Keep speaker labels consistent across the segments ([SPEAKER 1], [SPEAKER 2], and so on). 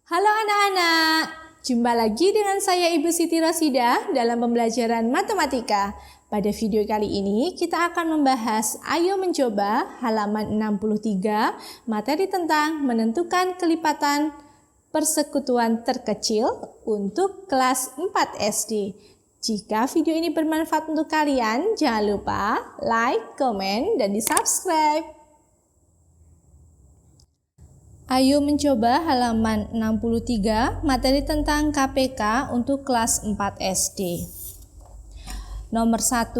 [SPEAKER 1] Halo anak-anak, jumpa lagi dengan saya Ibu Siti Rosidah dalam pembelajaran matematika. Pada video kali ini kita akan membahas Ayo Mencoba halaman 63, materi tentang menentukan kelipatan persekutuan terkecil untuk kelas 4 SD. Jika video ini bermanfaat untuk kalian, jangan lupa like, komen, dan di-subscribe. Ayo mencoba halaman 63, materi tentang KPK untuk kelas 4 SD. Nomor 1,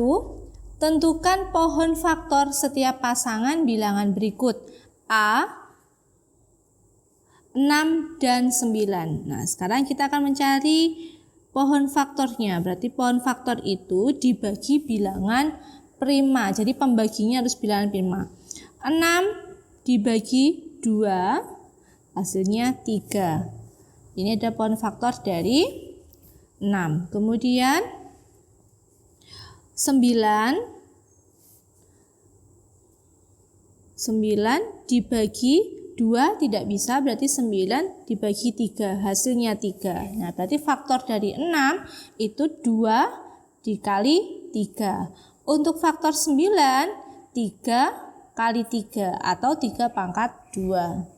[SPEAKER 1] tentukan pohon faktor setiap pasangan bilangan berikut. A, 6 dan 9. Nah, sekarang kita akan mencari pohon faktornya. Berarti pohon faktor itu dibagi bilangan prima. Jadi pembaginya harus bilangan prima. 6 dibagi 2. Hasilnya 3. Ini ada pohon faktor dari 6. Kemudian 9 dibagi 2 tidak bisa, berarti 9 dibagi 3. Hasilnya 3. Nah, berarti faktor dari 6 itu 2 dikali 3. Untuk faktor 9, 3 kali 3 atau 3 pangkat 2.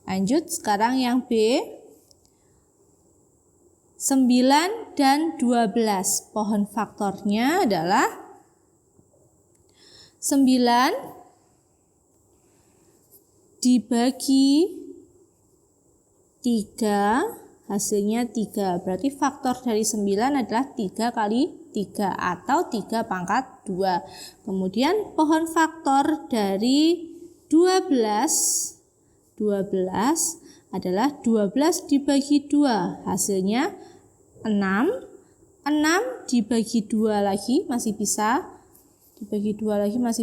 [SPEAKER 1] Lanjut, sekarang yang B, 9 dan 12. Pohon faktornya adalah 9 dibagi 3, hasilnya 3. Berarti faktor dari 9 adalah 3 kali 3 atau 3 pangkat 2. Kemudian pohon faktor dari 12 adalah 12 dibagi 2, hasilnya 6. 6 dibagi 2 lagi masih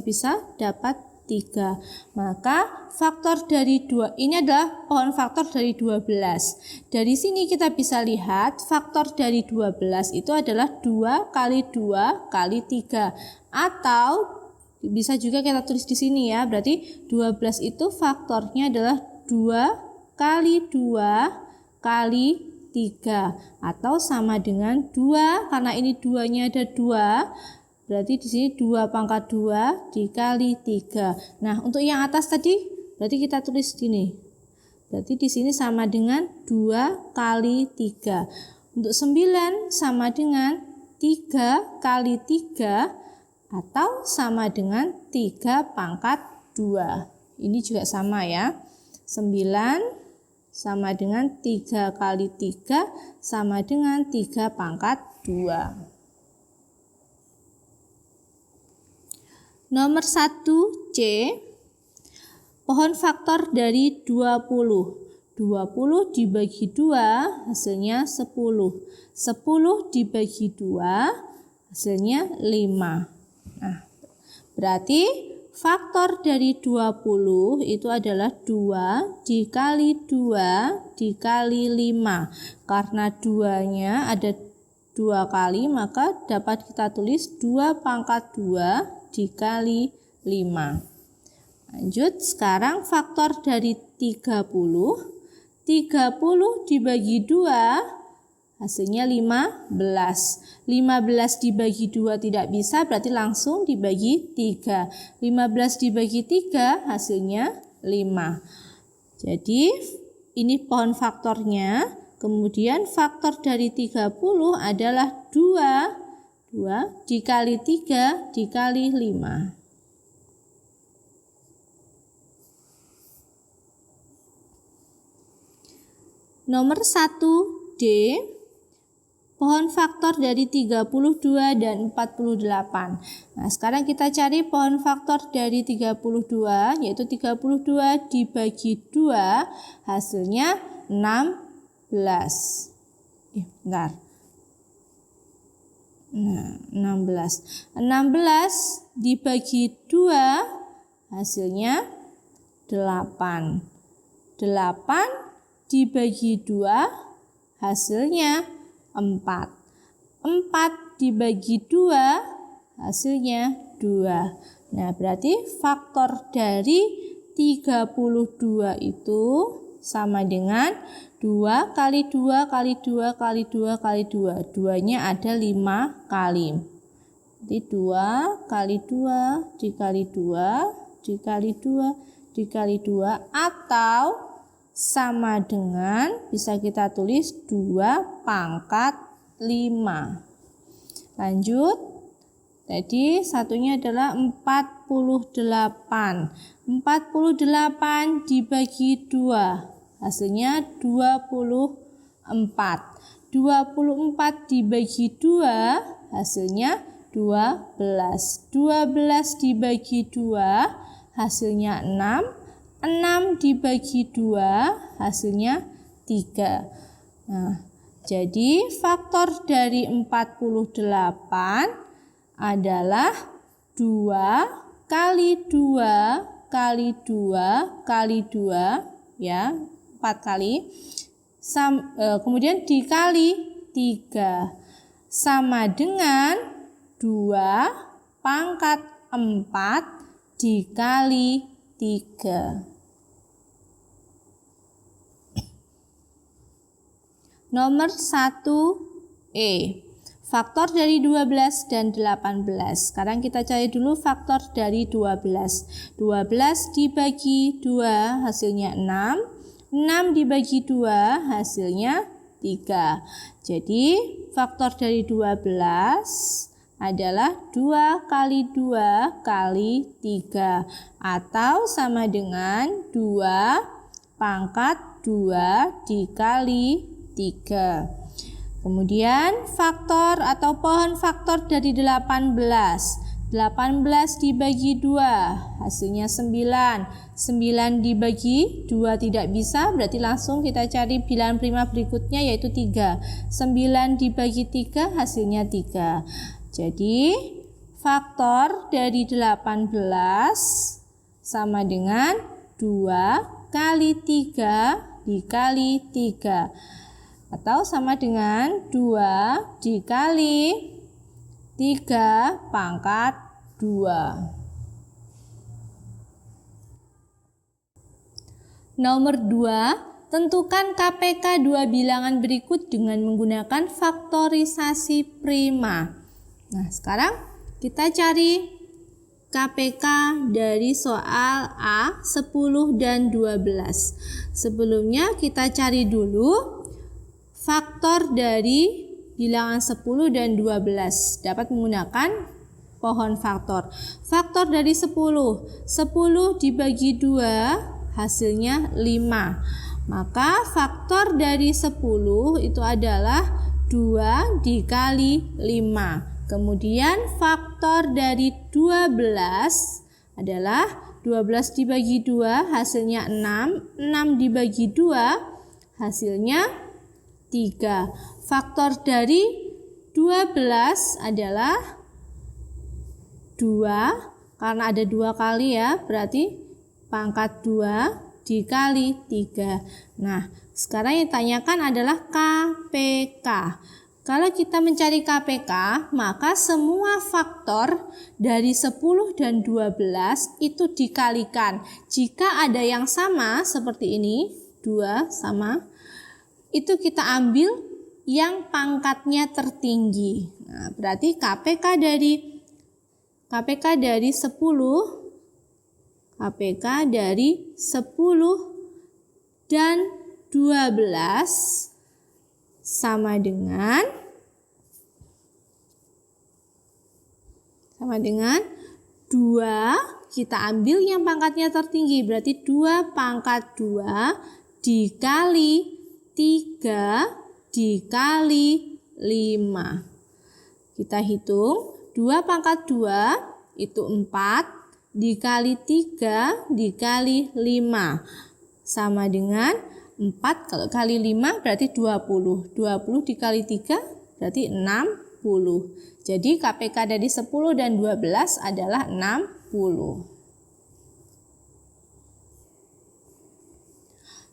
[SPEAKER 1] bisa, dapat 3. Maka faktor dari 2 ini adalah pohon faktor dari 12. Dari sini kita bisa lihat faktor dari 12 itu adalah 2 kali 2 kali 3, atau bisa juga kita tulis di sini ya. Berarti 12 itu faktornya adalah 2 kali 2 kali 3, atau sama dengan 2, karena ini 2-nya ada 2. Berarti di sini 2 pangkat 2 dikali 3. Nah, untuk yang atas tadi berarti kita tulis gini. Berarti di sini sama dengan 2 kali 3. Untuk 9 sama dengan 3 kali 3 atau sama dengan 3 pangkat 2. Ini juga sama ya. 9 sama dengan 3 kali 3 sama dengan 3 pangkat 2. Nomor 1 C, pohon faktor dari 20. 20 dibagi 2 hasilnya 10. 10 dibagi 2 hasilnya 5. Nah, berarti faktor dari 20 itu adalah 2 dikali 2 dikali 5. Karena 2-nya ada 2 kali, maka dapat kita tulis 2 pangkat 2 dikali 5. Lanjut, sekarang faktor dari 30. 30 dibagi 2 hasilnya 15. 15 dibagi 2 tidak bisa, berarti langsung dibagi 3. 15 dibagi 3 hasilnya 5. Jadi ini pohon faktornya. Kemudian faktor dari 30 adalah 2 dikali 3 dikali 5. Nomor 1 D, pohon faktor dari 32 dan 48. Nah, sekarang kita cari pohon faktor dari 32, yaitu 32 dibagi 2, hasilnya 16. Bentar. Nah, 16. 16 dibagi 2, hasilnya 8. 8 dibagi 2, hasilnya 4. 4 dibagi 2 hasilnya 2. Nah, berarti faktor dari 32 itu sama dengan 2 kali 2 kali 2 kali 2 kali 2. 2-nya ada 5 kali. Jadi 2 kali 2 dikali 2 dikali 2 dikali 2 atau sama dengan, bisa kita tulis 2 pangkat 5. Lanjut. Jadi satunya adalah 48. 48 dibagi 2. Hasilnya 24. 24 dibagi 2. Hasilnya 12. 12 dibagi 2. Hasilnya 6. 6 dibagi 2. Hasilnya 3. Nah, jadi faktor dari 48 adalah 2 kali 2 kali 2 kali 2, ya, 4 kali, kemudian dikali 3, sama dengan 2 pangkat 4 dikali 3. Nomor 1E. Faktor dari 12 dan 18. Sekarang kita cari dulu faktor dari 12. 12 dibagi 2 hasilnya 6. 6 dibagi 2 hasilnya 3. Jadi faktor dari 12 adalah 2 kali 2 kali 3. Atau sama dengan 2 pangkat 2 dikali 3. Kemudian faktor atau pohon faktor dari 18. 18 dibagi 2 hasilnya 9. 9 dibagi 2 tidak bisa, berarti langsung kita cari bilangan prima berikutnya yaitu 3. 9 dibagi 3 hasilnya 3. Jadi faktor dari 18 sama dengan 2 kali 3 dikali 3. Atau sama dengan 2 dikali 3 pangkat 2. Nomor 2, tentukan KPK dua bilangan berikut dengan menggunakan faktorisasi prima. Nah, sekarang kita cari KPK dari soal A 10 dan 12. Sebelumnya kita cari dulu faktor dari bilangan 10 dan 12 dapat menggunakan pohon faktor. Faktor dari 10. 10 dibagi 2 hasilnya 5. Maka faktor dari 10 itu adalah 2 dikali 5. Kemudian faktor dari 12 adalah 12 dibagi 2 hasilnya 6. 6 dibagi 2 hasilnya 3. Faktor dari 12 adalah 2, karena ada 2 kali ya, berarti pangkat 2 dikali 3. Nah, sekarang yang ditanyakan adalah KPK. Kalau kita mencari KPK, maka semua faktor dari 10 dan 12 itu dikalikan. Jika ada yang sama seperti ini, 2 sama, itu kita ambil yang pangkatnya tertinggi. Nah, berarti KPK dari 10 dan 12 sama dengan 2, kita ambil yang pangkatnya tertinggi, berarti 2 pangkat 2 dikali 3 dikali 5. Kita hitung 2 pangkat 2 itu 4 dikali 3 dikali 5 sama dengan 4 kalau kali 5 berarti 20. 20 dikali 3 berarti 60. Jadi KPK dari 10 dan 12 adalah 60.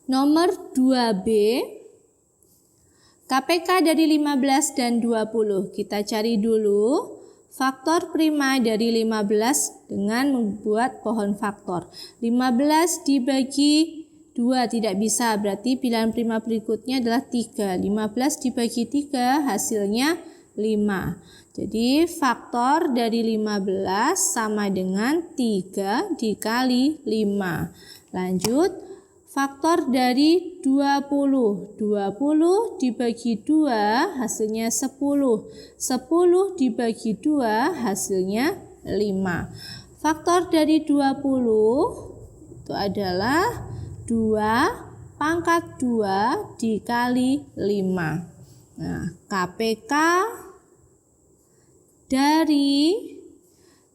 [SPEAKER 1] Nomor 2B, KPK dari 15 dan 20. Kita cari dulu faktor prima dari 15 dengan membuat pohon faktor. 15 dibagi 2 tidak bisa, berarti pilihan prima berikutnya adalah 3. 15 dibagi 3 hasilnya 5. Jadi faktor dari 15 sama dengan 3 dikali 5. Lanjut, faktor dari 20. 20 dibagi 2 hasilnya 10. 10 dibagi 2 hasilnya 5. Faktor dari 20 itu adalah 2 pangkat 2 dikali 5. Nah, KPK dari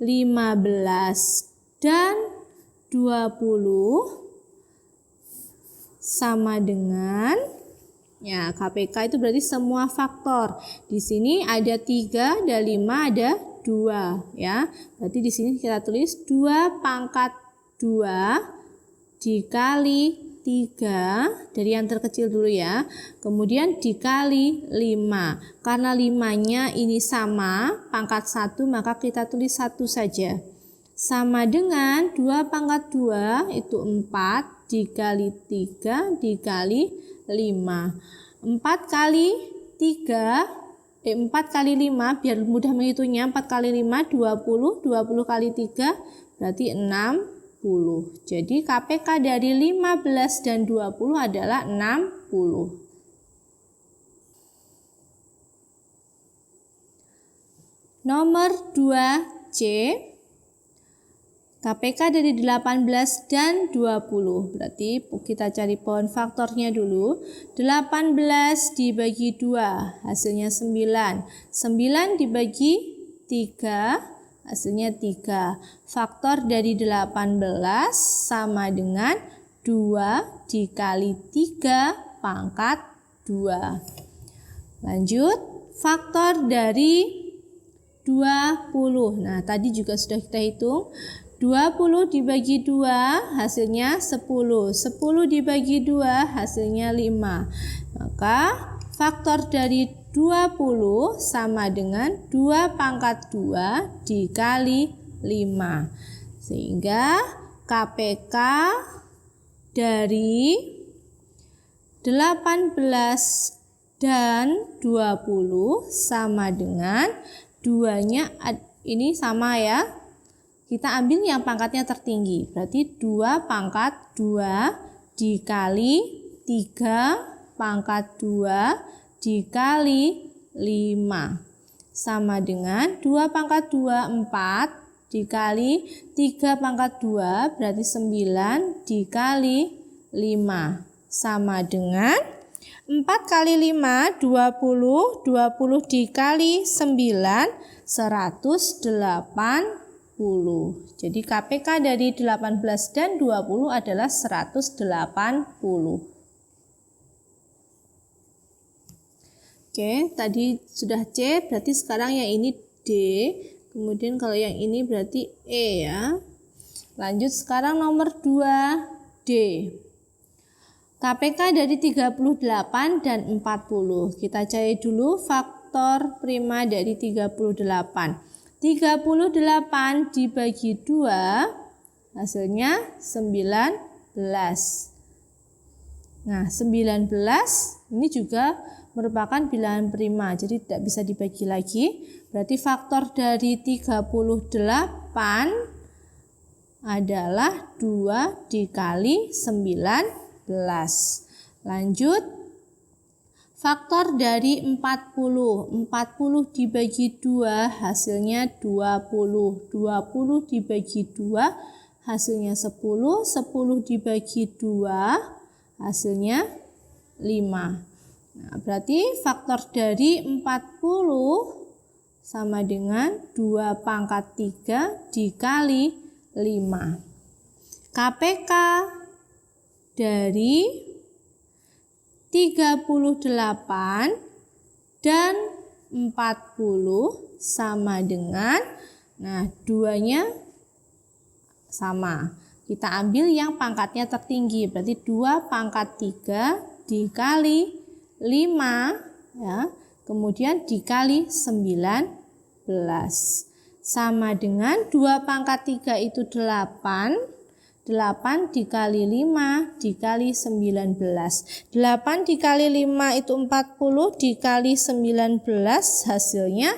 [SPEAKER 1] 15 dan 20 sama dengan, ya KPK itu berarti semua faktor. Di sini ada 3, ada 5, ada 2 ya. Berarti di sini kita tulis 2 pangkat 2 dikali 3 dari yang terkecil dulu ya. Kemudian dikali 5. Karena 5-nya ini sama, pangkat 1, maka kita tulis 1 saja. Sama dengan 2 pangkat 2 itu 4 dikali 3 dikali 5. 4 kali 3 4 kali 5 biar mudah menghitungnya. 4 kali 5 20, 20 kali 3 berarti 60. Jadi KPK dari 15 dan 20 adalah 60. Nomor 2C, KPK dari 18 dan 20. Berarti kita cari pohon faktornya dulu. 18 dibagi 2 hasilnya 9. 9 dibagi 3 hasilnya 3. Faktor dari 18 sama dengan 2 dikali 3 pangkat 2. Lanjut, faktor dari 20. Nah, tadi juga sudah kita hitung. 20 dibagi 2 hasilnya 10. 10 dibagi 2 hasilnya 5. Maka faktor dari 20 sama dengan 2 pangkat 2 dikali 5. Sehingga KPK dari 18 dan 20 sama dengan 2-nya ini sama ya. Kita ambil yang pangkatnya tertinggi. Berarti 2 pangkat 2 dikali 3 pangkat 2 dikali 5. Sama dengan 2 pangkat 2, 4 dikali 3 pangkat 2 berarti 9 dikali 5. Sama dengan 4 kali 5, 20. 20 dikali 9, 180. Jadi KPK dari 18 dan 20 adalah 180. Oke, tadi sudah C, berarti sekarang yang ini D. Kemudian kalau yang ini berarti E ya. Lanjut sekarang nomor 2D. KPK dari 38 dan 40. Kita cari dulu faktor prima dari 38. 38 dibagi 2 hasilnya 19. Nah, 19 ini juga merupakan bilangan prima, jadi tidak bisa dibagi lagi. Berarti faktor dari 38 adalah 2 dikali 19. Lanjut, faktor dari 40. 40 dibagi 2 hasilnya 20. 20 dibagi 2 hasilnya 10. 10 dibagi 2 hasilnya 5. Nah, berarti faktor dari 40 sama dengan 2 pangkat 3 dikali 5. KPK dari 38 dan 40 sama dengan, nah 2-nya sama. Kita ambil yang pangkatnya tertinggi, berarti 2 pangkat 3 dikali 5 ya, kemudian dikali 19 sama dengan 2 pangkat 3 itu 8 8 dikali 5 dikali 19. 8 dikali 5 itu 40, dikali 19 hasilnya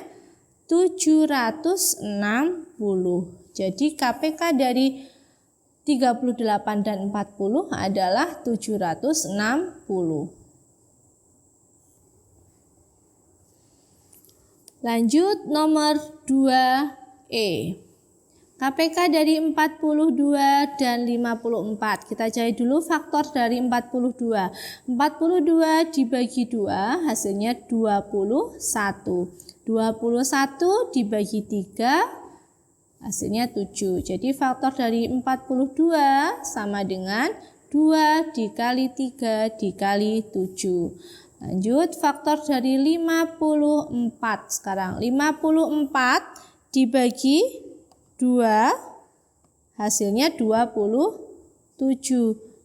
[SPEAKER 1] 760. Jadi KPK dari 38 dan 40 adalah 760. Lanjut nomor 2E. KPK dari 42 dan 54. Kita cari dulu faktor dari 42. 42 dibagi 2 hasilnya 21. 21 dibagi 3 hasilnya 7. Jadi faktor dari 42 sama dengan 2 dikali 3 dikali 7. Lanjut faktor dari 54 sekarang. 54 dibagi 2 hasilnya 27.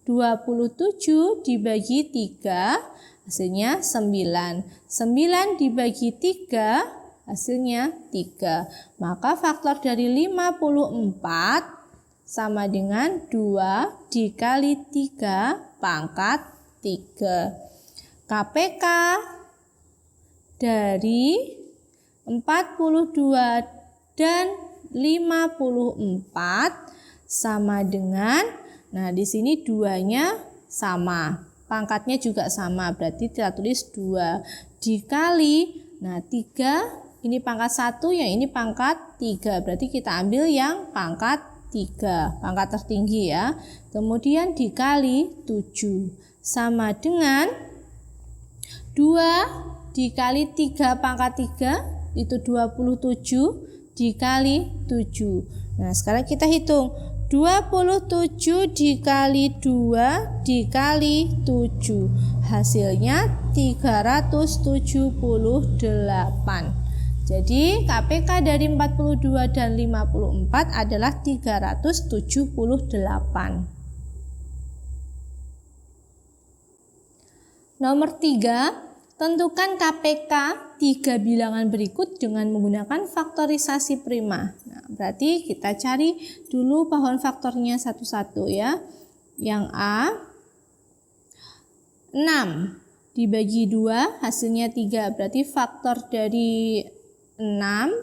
[SPEAKER 1] 27 dibagi 3 hasilnya 9. 9 dibagi 3 hasilnya 3. Maka faktor dari 54 sama dengan 2 dikali 3 pangkat 3. KPK dari 42 dan 54 sama dengan, nah di sini 2-nya sama, pangkatnya juga sama, berarti kita tulis 2 dikali, nah 3 ini pangkat 1, yang ini pangkat 3, berarti kita ambil yang pangkat 3, pangkat tertinggi ya. Kemudian dikali 7 sama dengan 2 dikali 3 pangkat 3 itu 27 dikali 7. Nah sekarang kita hitung 27 dikali 2 dikali 7 hasilnya 378. Jadi KPK dari 42 dan 54 adalah 378. Nomor 3, tentukan KPK 3 bilangan berikut dengan menggunakan faktorisasi prima. Nah, berarti kita cari dulu pohon faktornya satu-satu ya. Yang A 6 dibagi 2 hasilnya 3, berarti faktor dari 6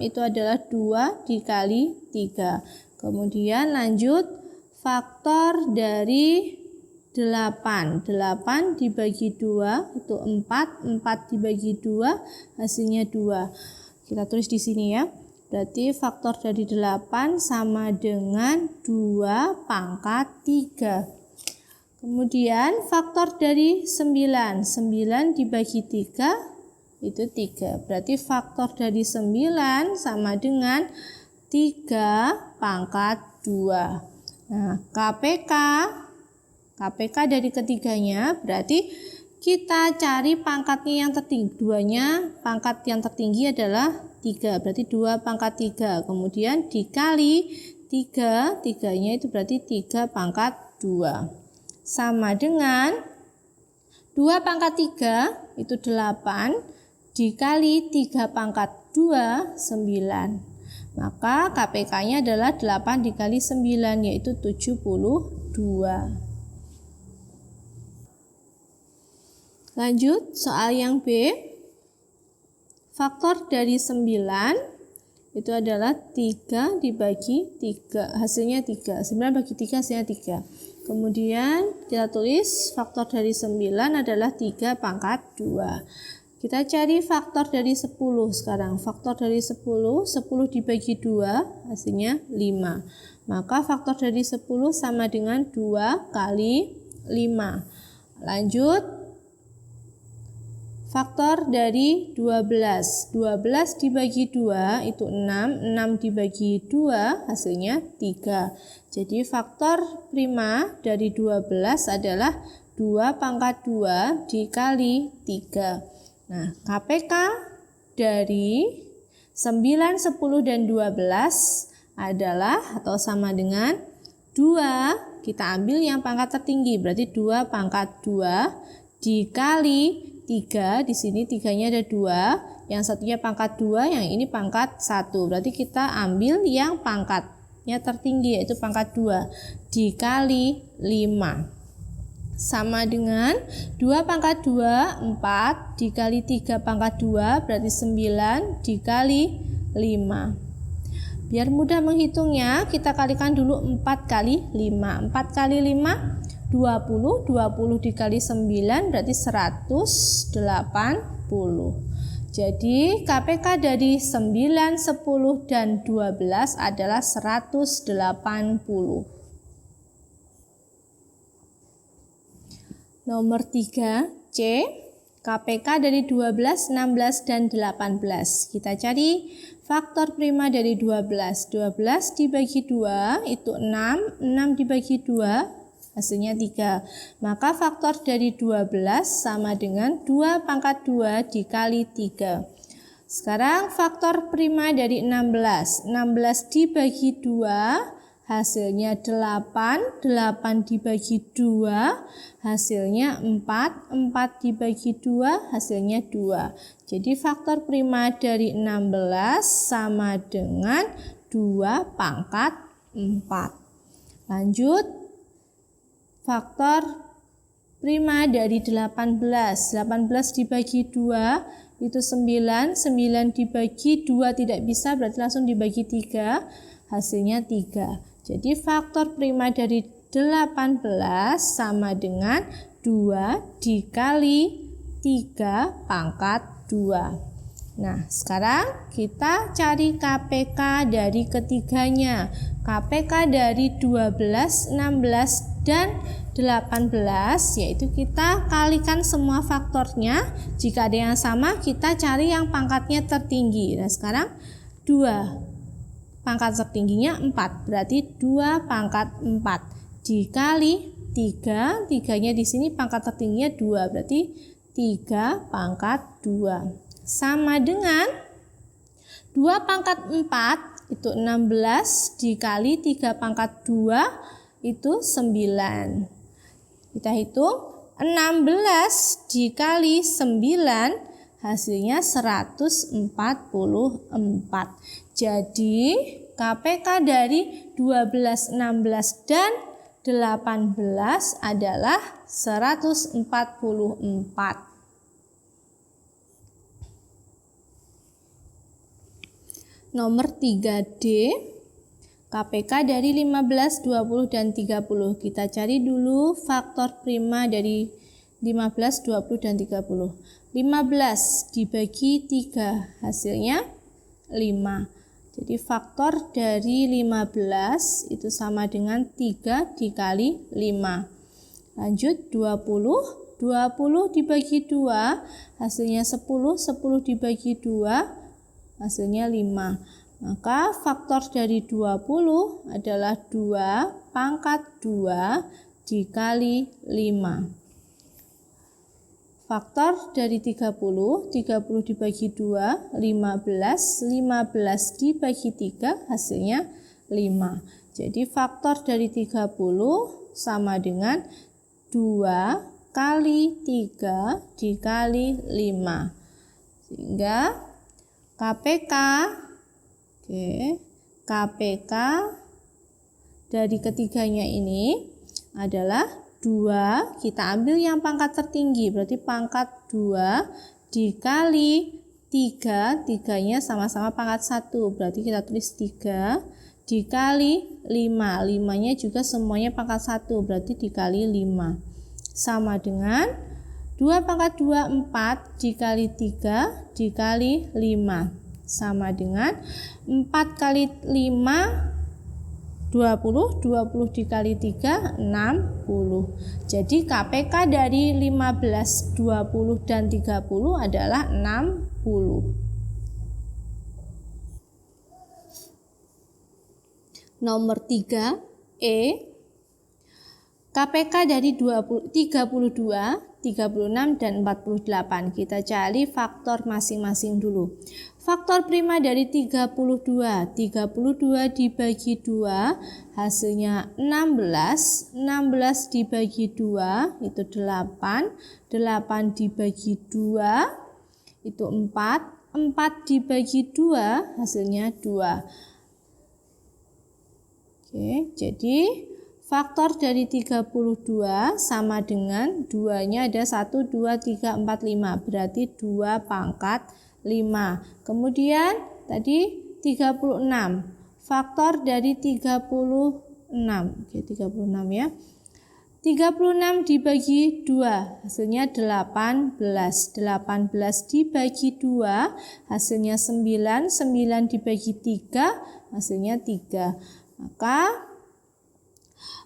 [SPEAKER 1] itu adalah 2 dikali 3. Kemudian lanjut faktor dari 8 dibagi 2 itu 4 dibagi 2 hasilnya 2. Kita tulis di sini ya. Berarti faktor dari 8 sama dengan 2 pangkat 3. Kemudian faktor dari 9 dibagi 3 itu 3. Berarti faktor dari 9 sama dengan 3 pangkat 2. Nah, KPK dari ketiganya berarti kita cari pangkatnya yang tertinggi. 2-nya pangkat yang tertinggi adalah 3. Berarti 2 pangkat 3. Kemudian dikali 3. 3-nya itu berarti 3 pangkat 2. Sama dengan 2 pangkat 3 itu 8 dikali 3 pangkat 2, 9. Maka KPK-nya adalah 8 dikali 9, yaitu 72. Lanjut, soal yang B. Faktor dari 9 itu adalah 3 dibagi 3, hasilnya 3. 9 bagi 3, hasilnya 3. Kemudian kita tulis faktor dari 9 adalah 3 pangkat 2. Kita cari faktor dari 10 sekarang. Faktor dari 10 dibagi 2 hasilnya 5. Maka faktor dari 10 sama dengan 2 kali 5. Lanjut, faktor dari 12. 12 dibagi 2 itu 6. 6 dibagi 2 hasilnya 3. Jadi faktor prima dari 12 adalah 2 pangkat 2 dikali 3. Nah, KPK dari 9, 10, dan 12 adalah atau sama dengan 2, kita ambil yang pangkat tertinggi, berarti 2 pangkat 2 dikali 3, di sini 3-nya ada 2, yang satunya pangkat 2, yang ini pangkat 1, berarti kita ambil yang pangkat pangkatnya tertinggi yaitu pangkat 2 dikali 5 sama dengan 2 pangkat 2 4 dikali 3 pangkat 2 berarti 9 dikali 5. Biar mudah menghitungnya kita kalikan dulu 4 kali 5. 4 kali 5 20, 20 dikali 9 berarti 180. Jadi KPK dari 9, 10, dan 12 adalah 180. Nomor 3, C. KPK dari 12, 16, dan 18. Kita cari faktor prima dari 12. 12 dibagi 2 itu 6. 6 dibagi 2 hasilnya 3. Maka faktor dari 12 sama dengan 2 pangkat 2 dikali 3. Sekarang faktor prima dari 16. 16 dibagi 2 hasilnya 8, 8 dibagi 2, hasilnya 4, 4 dibagi 2, hasilnya 2. Jadi faktor prima dari 16 sama dengan 2 pangkat 4. Lanjut, faktor prima dari 18. 18 dibagi 2 itu 9, 9 dibagi 2 tidak bisa, berarti langsung dibagi 3, hasilnya 3. Jadi faktor prima dari 18 sama dengan 2 dikali 3 pangkat 2. Nah, sekarang kita cari KPK dari ketiganya. KPK dari 12, 16, dan 18 yaitu kita kalikan semua faktornya. Jika ada yang sama, kita cari yang pangkatnya tertinggi. Nah, sekarang 2 pangkat tertingginya 4, berarti 2 pangkat 4 dikali 3, 3-nya di sini pangkat tertingginya 2, berarti 3 pangkat 2. Sama dengan 2 pangkat 4 itu 16 dikali 3 pangkat 2 itu 9. Kita hitung 16 dikali 9 hasilnya 144. Jadi KPK dari 12, 16, dan 18 adalah 144. Nomor 3D, KPK dari 15, 20, dan 30. Kita cari dulu faktor prima dari 15, 20, dan 30. 15 dibagi 3 hasilnya 5. Jadi faktor dari 15 itu sama dengan 3 dikali 5. Lanjut 20. 20 dibagi 2 hasilnya 10. 10 dibagi 2 hasilnya 5. Maka faktor dari 20 adalah 2 pangkat 2 dikali 5. Faktor dari 30, 30 dibagi 2, 15, 15 dibagi 3, hasilnya 5. Jadi faktor dari 30 sama dengan 2 kali 3 dikali 5. Sehingga KPK dari ketiganya ini adalah 2, kita ambil yang pangkat tertinggi, berarti pangkat 2 dikali 3, 3-nya sama-sama pangkat 1, berarti kita tulis 3 dikali 5, 5-nya juga semuanya pangkat 1, berarti dikali 5. Sama dengan 2 pangkat 2, 4 dikali 3 dikali 5. Sama dengan 4 kali 5, 20, 20 dikali 3, 60. Jadi KPK dari 15, 20, dan 30 adalah 60. Nomor 3, E. KPK dari 32, 36, dan 48. Kita cari faktor masing-masing dulu. Faktor prima dari 32. 32 dibagi 2 hasilnya 16. 16 dibagi 2 itu 8. 8 dibagi 2 itu 4. 4 dibagi 2 hasilnya 2. Oke, jadi faktor dari 32 sama dengan 2-nya ada 1, 2, 3, 4, 5. Berarti 2 pangkat 5. Kemudian tadi 36. Faktor dari 36. Oke, 36 ya. 36 dibagi 2 hasilnya 18. 18 dibagi 2 hasilnya 9. 9 dibagi 3 hasilnya 3. Maka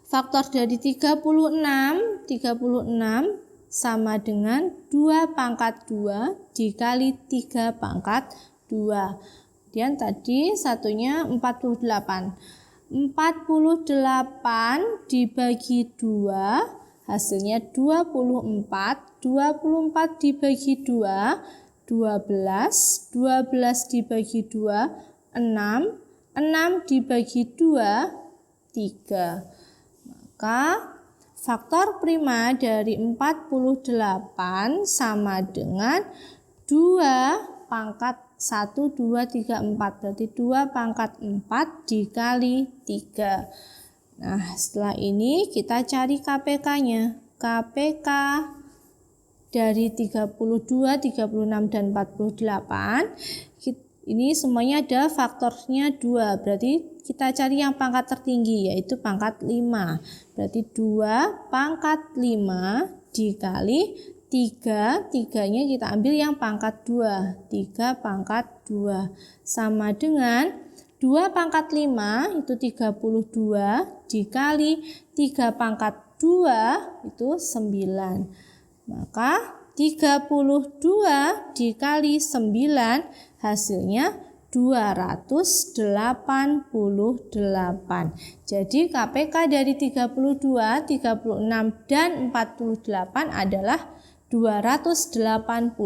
[SPEAKER 1] faktor dari 36 sama dengan 2 pangkat 2 dikali 3 pangkat 2. Kemudian tadi satunya 48. 48 dibagi 2 hasilnya 24. 24 dibagi 2 12. 12 dibagi 2 6. 6 dibagi 2 3. Maka faktor prima dari 48 sama dengan 2 pangkat 1, 2, 3, 4. Berarti 2 pangkat 4 dikali 3. Nah, setelah ini kita cari KPK-nya. KPK dari 32, 36, dan 48. Ini semuanya ada faktornya 2. Berarti kita cari yang pangkat tertinggi, yaitu pangkat 5. Berarti 2 pangkat 5 dikali 3. 3-nya kita ambil yang pangkat 2. 3 pangkat 2. Sama dengan 2 pangkat 5 itu 32 dikali 3 pangkat 2 itu 9. Maka 32 dikali 9 hasilnya 288. Jadi KPK dari 32, 36, dan 48 adalah 288.